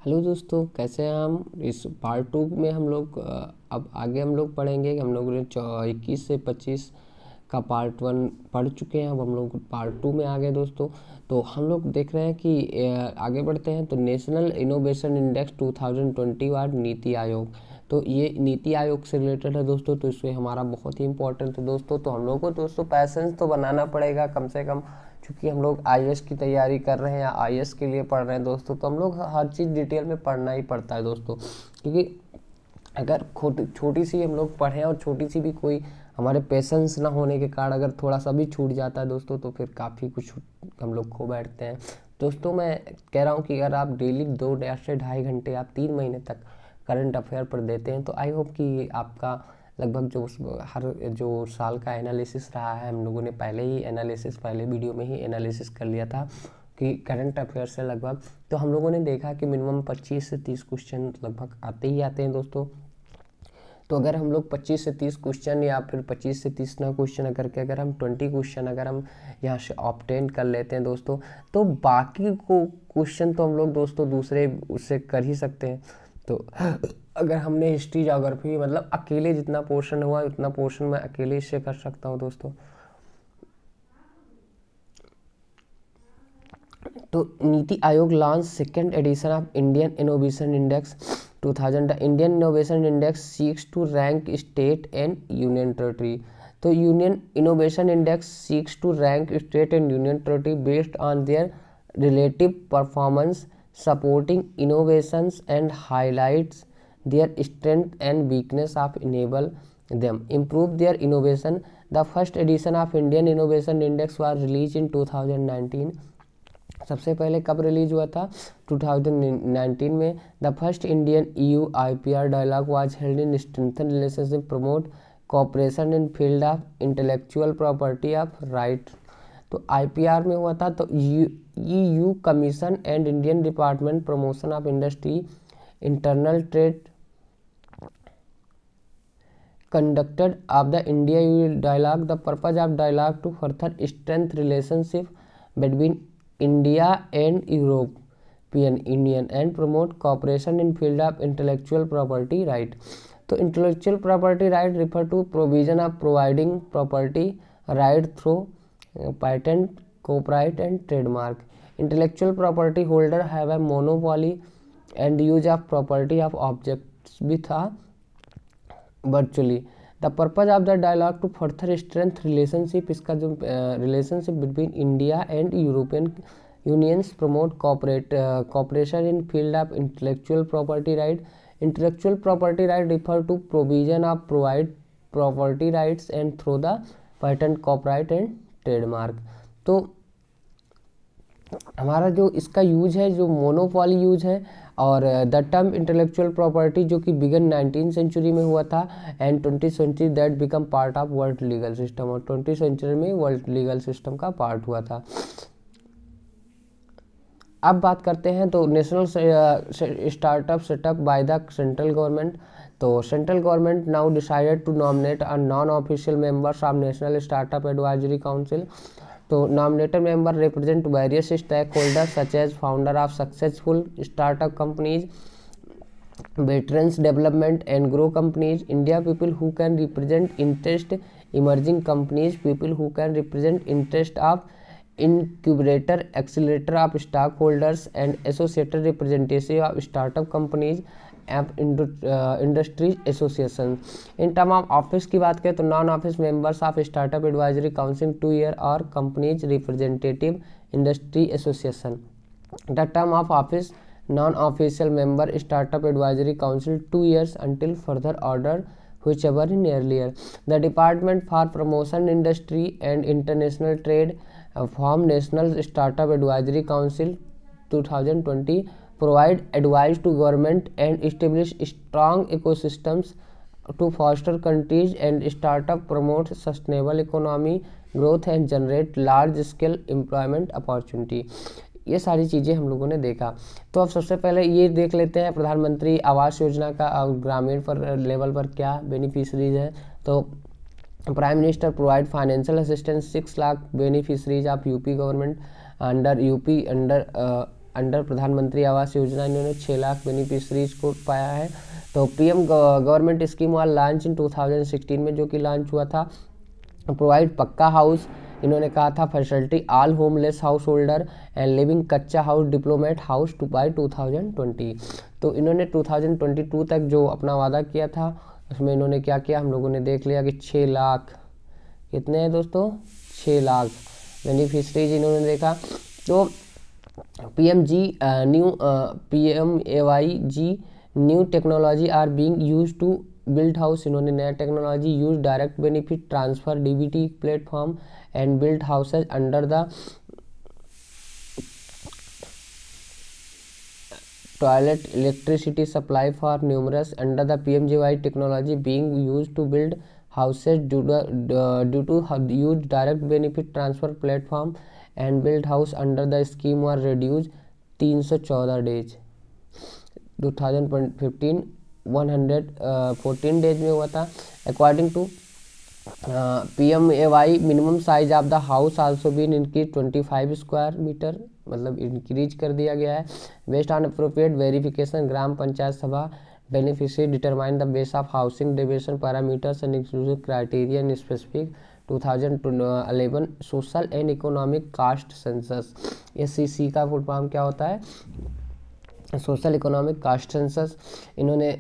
Hello दोस्तों, कैसे हैं हम। इस पार्ट 2 में हम लोग अब आगे हम लोग पढ़ेंगे। हम लोग ने 21 से 25 का पार्ट 1 पढ़ चुके हैं। अब हम लोग पार्ट 2 में आ गए दोस्तों। तो हम लोग देख रहे हैं कि आगे बढ़ते हैं। तो national innovation index 2021 NITI Aayog, तो ये नीति आयोग से रिलेटेड है दोस्तों। तो इसमें हमारा बहुत ही इंपॉर्टेंट है दोस्तों। तो हम लोग को दोस्तों पैसेंस तो बनाना पड़ेगा कम से कम, क्योंकि हम लोग आईएएस की तैयारी कर रहे हैं या आईएएस के लिए पढ़ रहे हैं दोस्तों। तो हम लोग हर चीज़ डिटेल में पढ़ना ही पड़ता है दोस्तों, क्योंकि अगर छोटी सी हम लोग पढ़ें और छोटी सी भी कोई हमारे पेशेंस ना होने के कारण अगर थोड़ा सा भी छूट जाता है दोस्तों, तो फिर काफ़ी कुछ हम लोग खो बैठते हैं दोस्तों। मैं कह रहा हूँ कि अगर आप डेली 2 से 2.5 घंटे आप 3 महीने तक करंट अफेयर पर देते हैं, तो आई होप कि आपका लगभग जो साल का एनालिसिस रहा है, हम लोगों ने पहले वीडियो में ही एनालिसिस कर लिया था कि करंट अफेयर से लगभग, तो हम लोगों ने देखा कि मिनिमम 25 से 30 क्वेश्चन लगभग आते ही आते हैं दोस्तों। तो अगर हम लोग 25 से 30 क्वेश्चन या फिर 25 से 30 ना क्वेश्चन करके अगर हम 20 क्वेश्चन अगर हम यहाँ से ऑब्टेन कर लेते हैं दोस्तों, तो बाकी को क्वेश्चन तो हम लोग दोस्तों दूसरे उससे कर ही सकते हैं। तो अगर हमने हिस्ट्री ज्योग्राफी मतलब अकेले जितना पोर्शन हुआ उतना पोर्शन मैं अकेले इससे कर सकता हूँ दोस्तों। तो NITI Aayog launch second edition of Indian innovation index 2000। The Indian innovation index seeks to rank state and union territory. तो union innovation index seeks to rank state and union territory based on their relative performance supporting innovations and highlights their strength and weakness of enable them improve their innovation. The first edition of Indian Innovation Index was released in 2019। सबसे पहले कब release हुआ था? 2019 में। The first Indian EU IPR dialogue was held in strengthen relationship promote cooperation in field of intellectual property of right. तो IPR में हुआ था। तो EU commission and Indian department promotion of industry internal trade conducted of the India-EU dialogue. The purpose of dialogue to further strengthen relationship between India and European Union and promote cooperation in field of intellectual property right. तो intellectual property right refer to provision of providing property right through patent, copyright and trademark. Intellectual property holder have a monopoly and use of property of objects भी था virtually. The purpose of the dialogue to further strength relationship, इसका जो relationship between India and European unions promote cooperation in field of intellectual property right. Intellectual property right refer to provision of provide property rights and through the patent copyright and trademark. तो हमारा जो इसका use है जो monopoly use है, और the term intellectual property जो कि बिगन 19th सेंचुरी में हुआ था and 20th century that become part of world legal system, और 20th सेंचुरी में वर्ल्ड लीगल सिस्टम का पार्ट हुआ था। अब बात करते हैं तो national startup setup by the central government. तो central government now decided to nominate a non official members of national startup advisory council. तो nominated member represent various stakeholders such as founder of successful startup companies, veterans development and grow companies, India people who can represent interest emerging companies, people who can represent interest of incubator accelerator of stockholders and associated representative of startup companies industries association. In term of office की बात करें तो non office members of startup advisory council 2 year और companies representative industry association. The term of office non official member startup advisory council 2 years until further order whichever in earlier. The Department for Promotion Industry and International Trade formed National Startup Advisory Council 2020 provide advice to government and establish strong ecosystems to foster countries and startup, promote sustainable economy growth and generate large scale employment opportunity। ये सारी चीज़ें हम लोगों ने देखा। तो अब सबसे पहले ये देख लेते हैं प्रधानमंत्री आवास योजना का ग्रामीण पर लेवल पर क्या बेनिफिशरीज है। तो prime minister provide financial assistance 6 lakh beneficiaries of UP government under under प्रधानमंत्री आवास योजना इन्होंने 6 लाख बेनिफिशरीज को पाया है। तो PM government scheme was launch in 2016 में, जो कि लॉन्च हुआ था। प्रोवाइड पक्का हाउस, इन्होंने कहा था facility all homeless house holder and living kachcha house diplomat house to by 2020। तो इन्होंने 2022 तक जो अपना वादा किया था उसमें इन्होंने क्या किया, हम लोगों ने देख लिया कि 6 लाख, कितने हैं दोस्तों, 6 लाख बेनिफिशरीज इन्होंने देखा। तो PMAY new technology are being used to build house, इन्होंने नया technology use direct benefit transfer DBT platform and build houses under the toilet electricity supply for numerous under the PMJY technology being used to build houses due to huge direct benefit transfer platform and build house under the scheme were reduced 314 days। 2015 114 days में हुआ था। According to PMAY minimum size of the house also been increase 25 square metre, मतलब increase कर दिया गया है। Based on appropriate verification gram panchayat sabha beneficiary determine the base of housing division parameters and inclusive criteria in specific 2011 social and economic caste census। SEC का full form क्या होता है, social economic caste census इन्होंने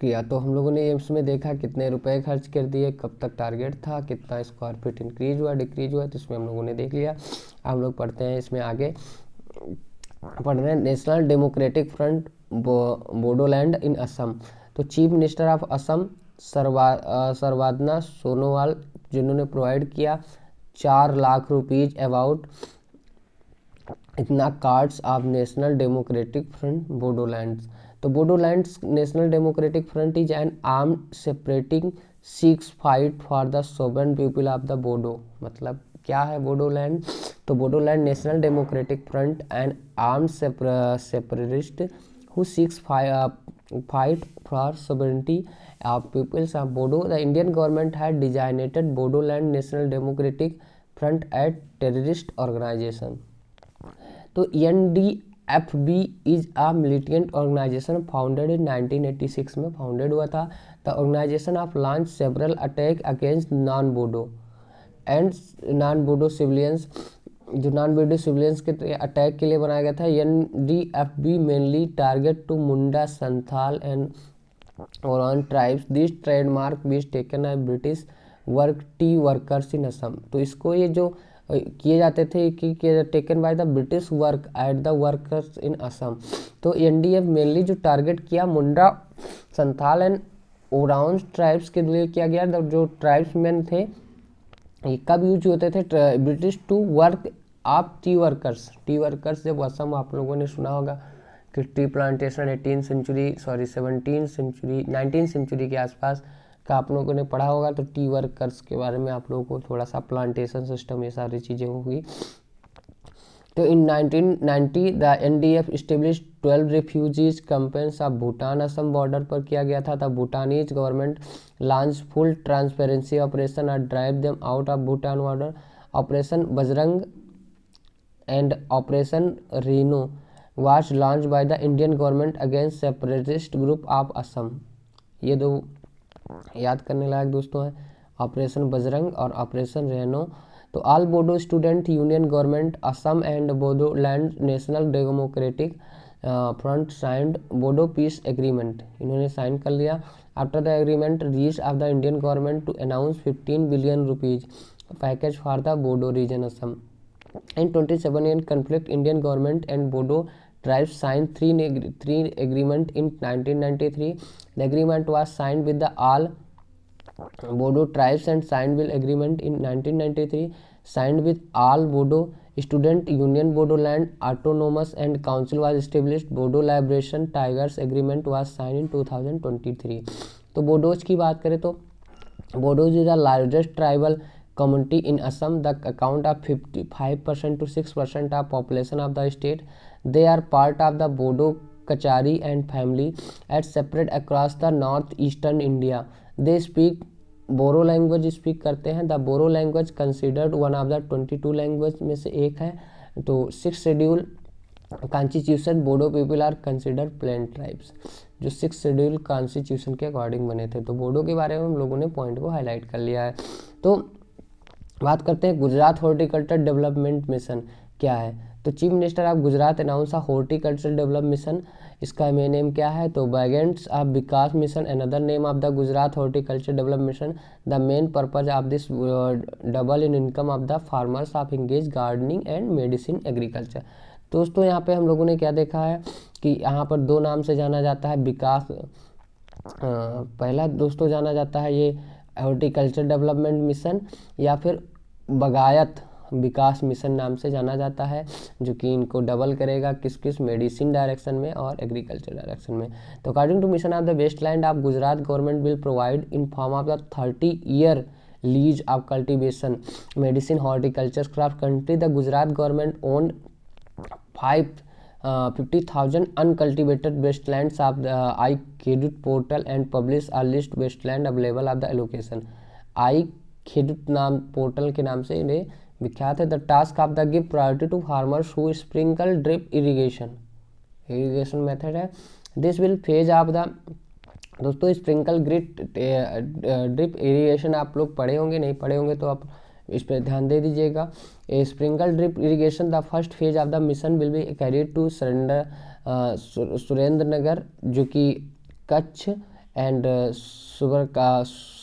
किया। तो हम लोगों ने इसमें देखा कितने रुपए खर्च कर दिए, कब तक टारगेट था, कितना स्क्वायर फीट इंक्रीज हुआ डिक्रीज हुआ, तो इसमें हम लोगों ने देख लिया। हम लोग पढ़ते हैं इसमें आगे, पढ़ रहे हैं National democratic Front Bodoland in Assam. तो chief minister of Assam Sarbananda Sonowal जिन्होंने प्रोवाइड किया 4 लाख रुपीज अबाउट इतना cards of National democratic Front Bodoland. तो Bodoland national democratic Front is an armed separating six fight for the sovereign people of the Bodo. मतलब क्या है बोडोलैंड, तो Bodoland national democratic Front and armed separatist who seeks fight for sovereignty of peoples of Bodo. The Indian government had designated Bodoland National Democratic Front as terrorist organization। तो NDFB is a militant organization founded in 1986 में founded हुआ था। The organization of launched several attack against non-Bodo and non-Bodo civilians, जो non Bodo civilians के attack के लिए बनाया गया था। NDFB mainly target to Munda Santhal and Oraon tribes. This trademark been taken है British work tea workers in Assam. तो इसको ये जो किए जाते थे कि taken by the British work at the workers in Assam. तो NDF मेनली जो टारगेट किया मुंडा संथाल एंड ओरान ट्राइब्स के लिए किया गया। जो ट्राइब्समैन थे ये कब यूज होते थे, ब्रिटिश टू वर्क आप टी वर्कर्स जब असम आप लोगों ने सुना होगा कि टी प्लांटेशन 19 सेंचुरी के आसपास का आप लोगों ने पढ़ा होगा। तो टी वर्कर्स के बारे में आप लोगों को थोड़ा सा प्लांटेशन सिस्टम ये सारी चीज़ें होगी। तो in 1990 the NDF establish 12 refugees campaigns of Bhutan. Assam border पर किया गया था। The Bhutanese government launch full transparency operation और drive them out of Bhutan border. Operation Bajrang and operation rhino was launch by the Indian government against separatist group of Assam. ये दो याद करने लायक दोस्तों हैं, ऑपरेशन बजरंग और ऑपरेशन रेनो। तो all Bodo student union government Assam and Bodoland national democratic front signed Bodo peace agreement, इन्होंने sign कर लिया। After the agreement reach of the Indian government to announce 15 billion rupees package for the Bodo region Assam. In 27 conflict, Indian government and Bodo tribes signed three agreement in 1993. The agreement was signed with the all Bodo tribes and signed bill agreement in 1993. Signed with all Bodo student union Bodoland autonomous and council was established. Bodo liberation tigers agreement was signed in 2023. तो बोडोज की बात करें तो Bodos is the largest tribal community in Assam. The account of 55% to 6% of population of the state. They are part of the Bodo Kachari and family and separate across the northeastern India. They speak Boro language speak करते हैं। The Boro language considered one of the 22 language में से एक है। तो 6 schedule constitution Bodo people are consider plain tribes, जो 6 schedule constitution के according बने थे। तो बोडो के बारे में हम लोगों ने पॉइंट को हाईलाइट कर लिया है। तो बात करते हैं गुजरात हॉर्टिकल्चर डेवलपमेंट मिशन क्या है। तो chief minister of Gujarat announce a horticulture development mission, इसका मेन नेम क्या है, तो वैगेंट्स of Vikas mission, another name of the Gujarat horticulture development mission. The main purpose of this double in income of the farmers of engage gardening and medicine agriculture. दोस्तों यहाँ पे हम लोगों ने क्या देखा है कि यहाँ पर 2 नाम से जाना जाता है विकास, पहला दोस्तों जाना जाता है ये हॉर्टिकल्चर डेवलपमेंट मिशन या फिर बगायत विकास मिशन नाम से जाना जाता है, जो कि इनको डबल करेगा किस किस मेडिसिन डायरेक्शन में और एग्रीकल्चर डायरेक्शन में। तो according to mission of the waste land of Gujarat government will provide in form of the 30 year lease of cultivation medicine horticulture craft country. The Gujarat government own 50,000 uncultivated wastelands of the iKhedut portal and publish a list wasteland available of the allocation। iKhedut नाम portal के नाम से इन्हें विख्यात है। The task of the give priority to farmers who sprinkle drip irrigation method है। This will phase of the, दोस्तों sprinkle drip irrigation आप लोग पढ़े होंगे, नहीं पढ़े होंगे तो आप इस पर ध्यान दे दीजिएगा। A sprinkle drip irrigation the first phase of the mission will be carried to Surendranagar, जो कि Kutch and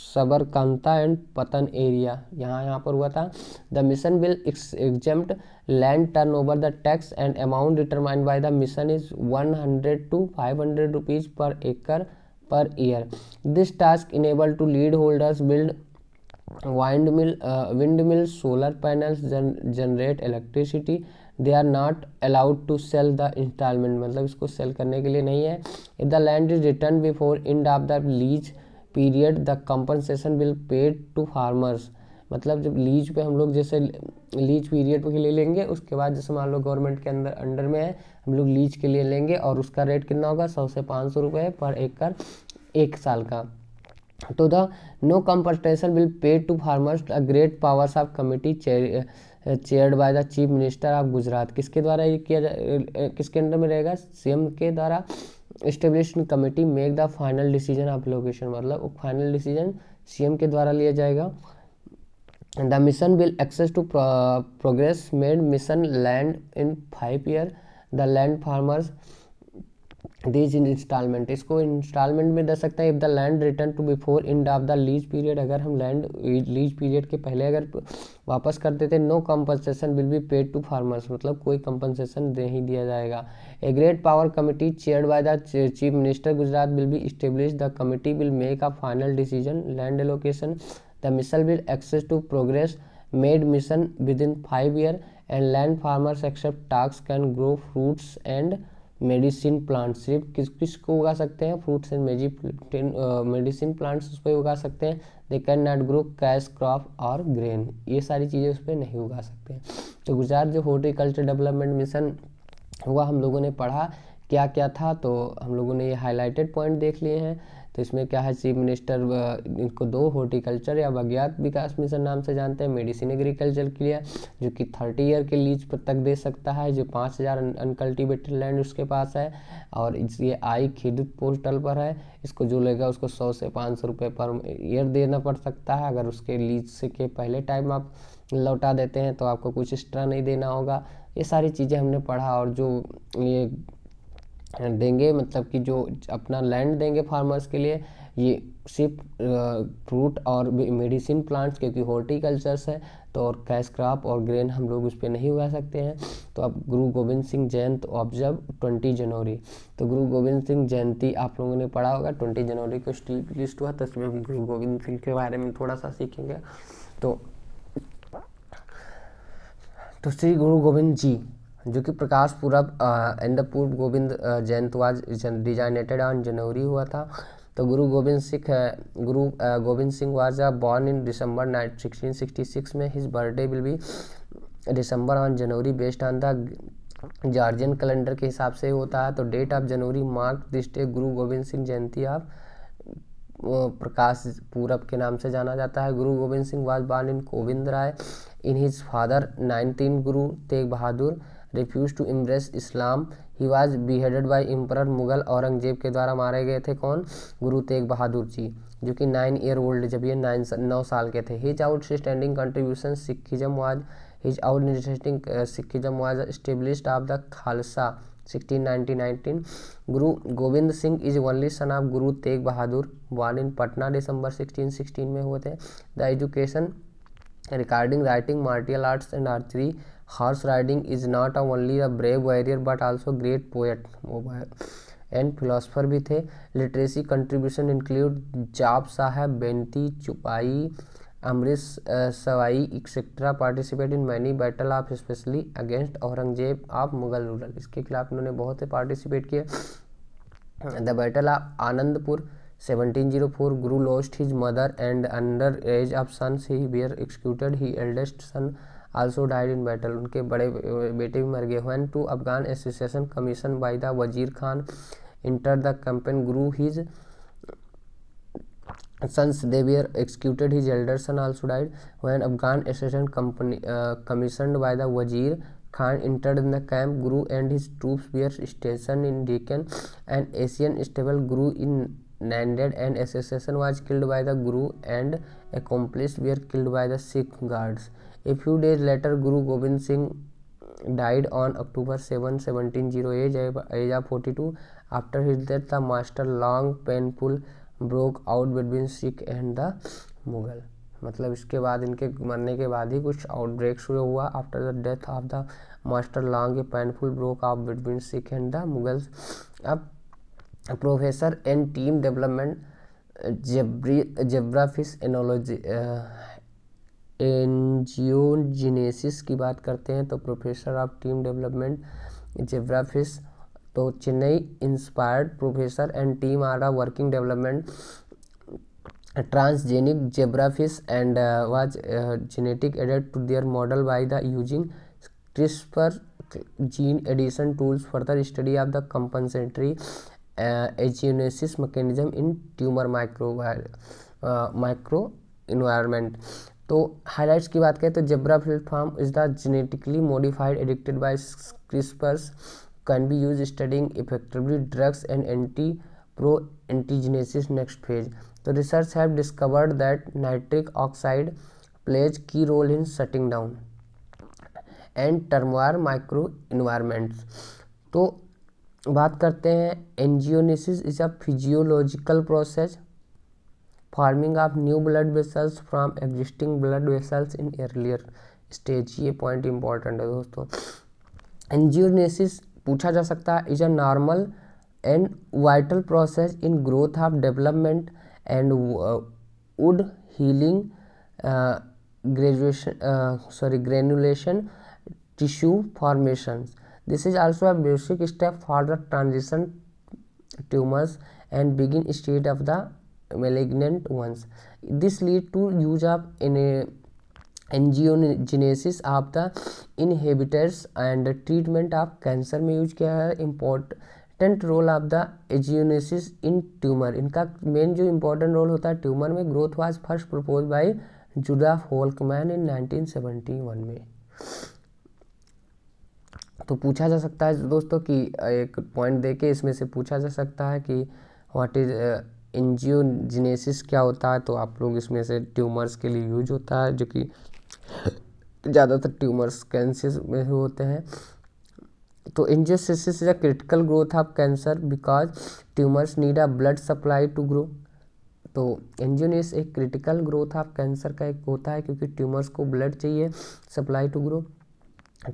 Sabarkantha and Patan area यहाँ पर हुआ था। The mission will exempt land turnover the tax and amount determined by the mission is 100 to 500 rupees per acre per year. This task enable to lead holders build windmill solar panels generate electricity, they are not allowed to sell the installment, मतलब इसको cell करने के लिए नहीं है। if the land is returned before end of the lease period the compensation will paid to farmers, मतलब जब lease पे हम लोग जैसे लीज पीरियड के लिए लेंगे, उसके बाद जैसे मान लो गवर्नमेंट के अंडर में है, हम लोग लीज के लिए लेंगे और उसका रेट कितना होगा 100 से 500 रुपये पर एकड़ 1 साल का। तो the no compensation will paid to farmers a great powers of committee chaired by the chief minister of Gujarat. किसके द्वारा ये किया किसके अंडर में रहेगा, सीएम के द्वारा established committee make the final decision of location, मतलब फाइनल डिसीजन सीएम के द्वारा लिया जाएगा। The mission will access to progress made mission land in 5 year, the land farmers these in instalment, इसको इंस्टॉलमेंट में दे सकते हैं। If the land return to before end of the lease period, अगर हम लैंड लीज पीरियड के पहले अगर वापस कर देते, no compensation will be paid to farmers, मतलब कोई कंपनसेशन नहीं दिया जाएगा। A great power committee chaired by the chief minister Gujarat will be establish, the committee will make a final decision land allocation, the mission will access to progress made mission with in 5 year and land farmers except task can grow fruits and medicine plants, सिर्फ किस को उगा सकते हैं, fruits and medicine plants उस पर उगा सकते हैं। They can not grow cash crop और ग्रेन, ये सारी चीज़ें उस पर नहीं उगा सकते हैं। तो गुजरात जो हॉर्टिकल्चर डेवलपमेंट मिशन हुआ हम लोगों ने पढ़ा क्या क्या था, तो हम लोगों ने ये हाईलाइटेड पॉइंट देख लिए हैं। तो इसमें क्या है, चीफ मिनिस्टर इनको 2 हॉर्टिकल्चर या बगियात विकास मिशन नाम से जानते हैं, मेडिसिन एग्रीकल्चर के लिए जो कि 30 ईयर के लीज पर तक दे सकता है, जो 5000 अनकल्टिवेटेड लैंड उसके पास है और ये iKhedut पोर्टल पर है। इसको जो लेगा उसको 100 से 500 रुपये पर ईयर देना पड़ सकता है। अगर उसके लीज से के पहले टाइम आप लौटा देते हैं तो आपको कुछ एक्स्ट्रा नहीं देना होगा। ये सारी चीज़ें हमने पढ़ा। और जो ये देंगे, मतलब कि जो अपना लैंड देंगे फार्मर्स के लिए, ये सिर्फ फ्रूट और मेडिसिन प्लांट्स, क्योंकि हॉर्टिकल्चर्स है तो और कैश क्रॉप और ग्रेन हम लोग उस पर नहीं उगा सकते हैं। तो अब गुरु गोविंद सिंह जयंती ऑब्जर्व 20 जनवरी, तो गुरु गोविंद सिंह जयंती आप लोगों ने पढ़ा होगा, 20 जनवरी को स्टील लिस्ट हुआ, तो इसमें हम गुरु गोविंद सिंह के बारे में थोड़ा सा सीखेंगे। तो श्री गुरु गोविंद जी जो कि प्रकाश पूरब एंड द पूर्व Gobind Jayanti was designated on January हुआ था। तो Guru Gobind Singh was born in December 1666 में। His birthday will be December on January based on the Georgian calendar के हिसाब से होता है। तो date of January mark this day Guru Gobind Singh Jayanti of Prakash Purab के नाम से जाना जाता है। Guru Gobind Singh was born in Gobind Rai in his father 19 Guru Tegh Bahadur refuse to embrace Islam, he was beheaded by emperor Mughal Aurangzeb के द्वारा मारे गए थे कौन, गुरु तेग बहादुर जी, जो कि 9 ईयर ओल्ड, जब ये 9 साल के थे। His outstanding contribution Sikhism was his outstanding Sikhism was established of the Khalsa 1619। Guru Gobind Singh is only son of Guru Tegh Bahadur, born in Patna December 1616 में हुए थे। The education regarding writing, martial arts and archery, horse riding is not only a brave warrior but also great poet and philosopher भी थे। Literacy contribution include Jaap Sahib, Benti, Chaupai, Amrit Savaiye etcetera. Participate in many battle of specially against Aurangzeb of Mughal ruler, इसके खिलाफ उन्होंने बहुत से participate किए। The battle of Anandpur 1704, Guru lost his mother and under age of sons he were executed, he eldest son also died in battle, उनके बड़े बेटे भी मर गए। When two Afghan association commission by the Wazir Khan inter the campaign, Guru his sons they were executed, his elder son also died. When Afghan assassin company commissioned by the Wazir Khan entered in the camp, Guru and his troops were stationed in Deccan, an Asian stable. Guru in Nanded, and assassin was killed by the Guru and accomplices were killed by the Sikh guards. A few days later, Guru Gobind Singh died on October 7, 1708, age of 42. After his death, the master long painful broke out between Sikh and the Mughal, मतलब इसके बाद इनके मरने के बाद ही कुछ outbreak शुरू हुआ। After the death of the master long a painful broke out between Sikh and the Mughals. अब professor and team development zebrafish enology angiogenesis की बात करते हैं तो professor of team development zebrafish, तो Chennai inspired professor and team are uh working development transgenic zebrafish and was genetic edited to their model by the using CRISPR gene edition tools further study of the compensatory एजियोनेसिस mechanism in tumour micro environment. तो highlights की बात करें तो zebrafish form is the genetically modified addicted by CRISPRs can be used studying effectively drugs and anti-pro-antigenesis next phase. So research have discovered that nitric oxide plays key role in shutting down and turmoil microenvironments. तो बात करते हैं angiogenesis is a physiological process forming of new blood vessels from existing blood vessels in earlier stage। ये point important है दोस्तों। angiogenesis पूछा जा सकता है is a normal and vital process in growth of development and would healing granulation tissue formation. This is also a basic step for the transition tumours and begin stage of the malignant ones. This lead to use of angiogenesis of the inhibitors and treatment of cancer में use किया है। Important role of the angiogenesis in tumour, इनका main जो important role होता है tumour में। Growth was first propose by Judah Folkman इन 1971 में। तो पूछा जा सकता है दोस्तों कि एक पॉइंट देके इसमें से पूछा जा सकता है कि व्हाट इज एंजियोजेनेसिस क्या होता है, तो आप लोग इसमें से ट्यूमर्स के लिए यूज होता है, जो कि ज़्यादातर ट्यूमर्स कैंसर में होते हैं। तो angiogenesis is a critical growth of cancer because tumours need a blood supply to grow. तो एंजियोजेनेसिस एक क्रिटिकल ग्रोथ ऑफ कैंसर का एक होता है क्योंकि ट्यूमर्स को ब्लड चाहिए supply to grow.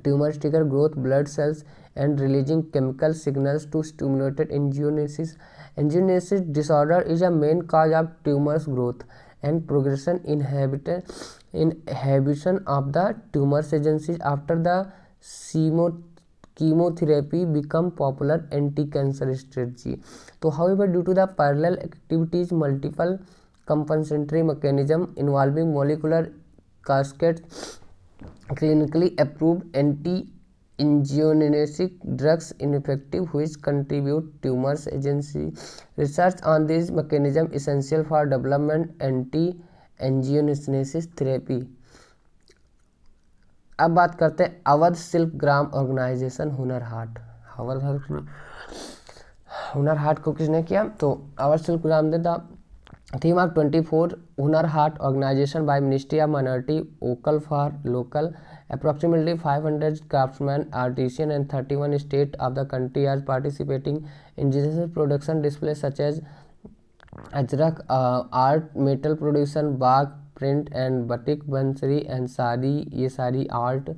Tumors trigger growth blood cells and releasing chemical signals to stimulate angiogenesis. Angiogenesis disorder is a main cause of tumors growth and progression inhibition of the tumor's agencies after the chemotherapy become popular anti-cancer strategy. So however, due to the parallel activities, multiple compensatory mechanism involving molecular cascades, clinically approved anti-angiogenetic drugs ineffective which contribute tumors agency. Research on this mechanism essential for development anti-angiogenesis therapy. अब बात करते हैं Awadh Shilpgram organisation Hunar Haat. Hunar Haat को किसने किया? तो अवध शिल्पग्राम ने the theme of 24 Hunar Haat organisation by ministry of minority vocal for local. Approximately 500 craftsmen, artisans, and 31 states of the country are participating in indigenous production displays such as Ajrak art, metal production, bark print and batik, bansari and sari. ये सारी art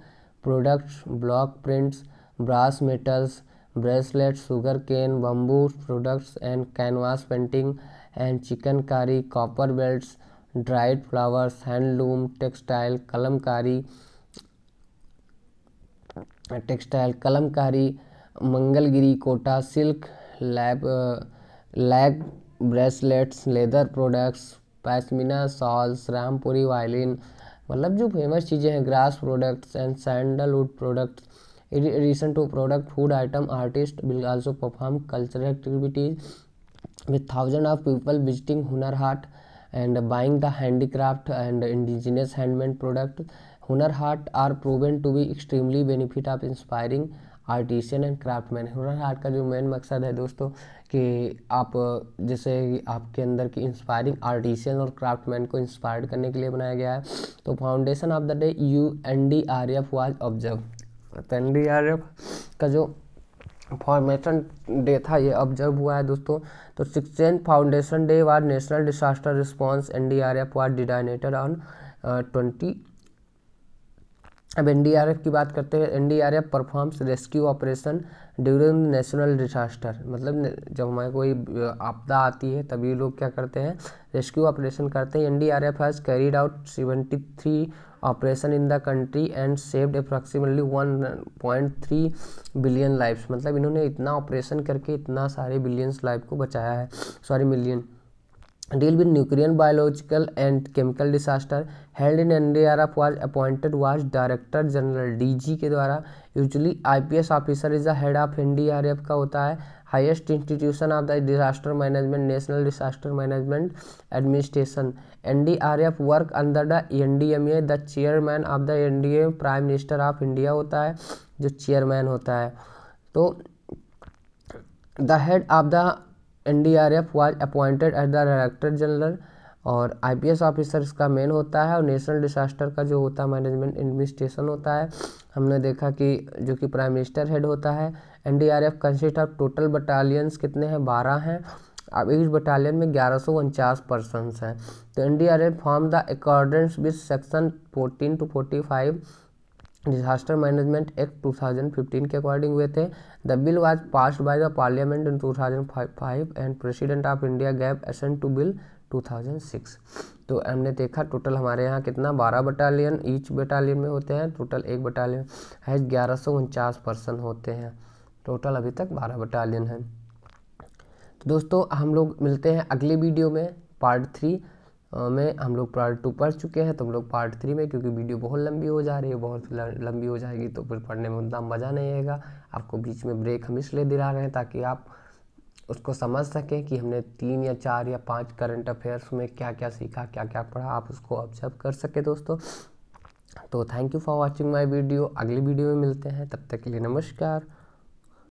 products, block prints, brass metals, bracelets, sugar cane, bamboo products and canvas painting and chicankari, copper belts, dried flowers, handloom, textile, Kalamkari, Mangalagiri Kota, silk, lac bracelets, leather products, pashmina shawls, Rampuri violin, मतलब जो famous चीज़ें हैं, grass products and sandalwood products. In addition to product food item, artists will also perform cultural activities with thousands of people visiting Hunar Haat and buying the handicraft and indigenous handmade product. Hunar Haat are proven to be extremely benefit of inspiring artisan and craftsman. Hunar Haat का जो main मकसद है दोस्तों कि आप जैसे आपके अंदर की इंस्पायरिंग आर्टिशियन और क्राफ्टमैन को इंस्पायर्ड करने के लिए बनाया गया है। तो foundation of the day NDRF was observe. तो NDRF का जो फॉर्मेशन डे था ये ऑब्जर्व हुआ है दोस्तों। तो 16th foundation day was national disaster response. NDRF was designated on 20। अब NDRF की बात करते हैं। NDRF performs rescue operation during national disaster, मतलब जब हमारे कोई आपदा आती है तभी लोग क्या करते हैं, रेस्क्यू ऑपरेशन करते हैं। NDRF has carried out 73 operation in the country and saved approximately 1.3 billion lifes, मतलब इन्होंने इतना ऑपरेशन करके इतना सारे बिलियंस लाइफ को बचाया है, sorry million. Deal with nuclear, biological and chemical disaster held in NDRF was appointed was director general DG के द्वारा। Usually IPS officer is the head of NDRF का होता है। Highest institution of the disaster management, national disaster management administration. NDRF work under the NDMA। The chairman of the NDA prime minister of India होता है, जो chairman होता है। तो the head of the NDRF was appointed as the director general, और IPS officer इसका main होता है, और नेशनल डिजास्टर का जो होता है मैनेजमेंट एडमिनिस्ट्रेशन होता है। हमने देखा कि जो कि प्राइम मिनिस्टर हेड होता है। NDRF consist of total battalions कितने हैं, 12 हैं। अब इस बटालियन में 1149 पर्सनस हैं। तो NDRF form the accordance with section 14 to 45 disaster management act 2015 के अकॉर्डिंग हुए थे। The bill was passed by the parliament in 2005 and president of India gave assent to bill 2006। तो हमने देखा टोटल हमारे यहाँ कितना 12 बटालियन ईच बटालियन में होते हैं। टोटल एक बटालियन है 1149 पर्सन होते हैं। टोटल अभी तक 12 बटालियन है। तो दोस्तों हम लोग मिलते हैं अगले वीडियो में पार्ट 3 में। हम लोग पार्ट 2 पढ़ चुके हैं, तो हम लोग पार्ट 3 में, क्योंकि वीडियो बहुत लंबी हो जा रही है, बहुत लंबी हो जाएगी तो फिर पढ़ने में उतना मज़ा नहीं आएगा। आपको बीच में ब्रेक हम इसलिए दिला रहे हैं ताकि आप उसको समझ सकें कि हमने 3 या 4 या 5 करंट अफेयर्स में क्या क्या सीखा, क्या क्या पढ़ा, आप उसको ऑब्जर्व कर सके दोस्तों। तो thank you for watching my video. अगली वीडियो में मिलते हैं, तब तक के लिए नमस्कार।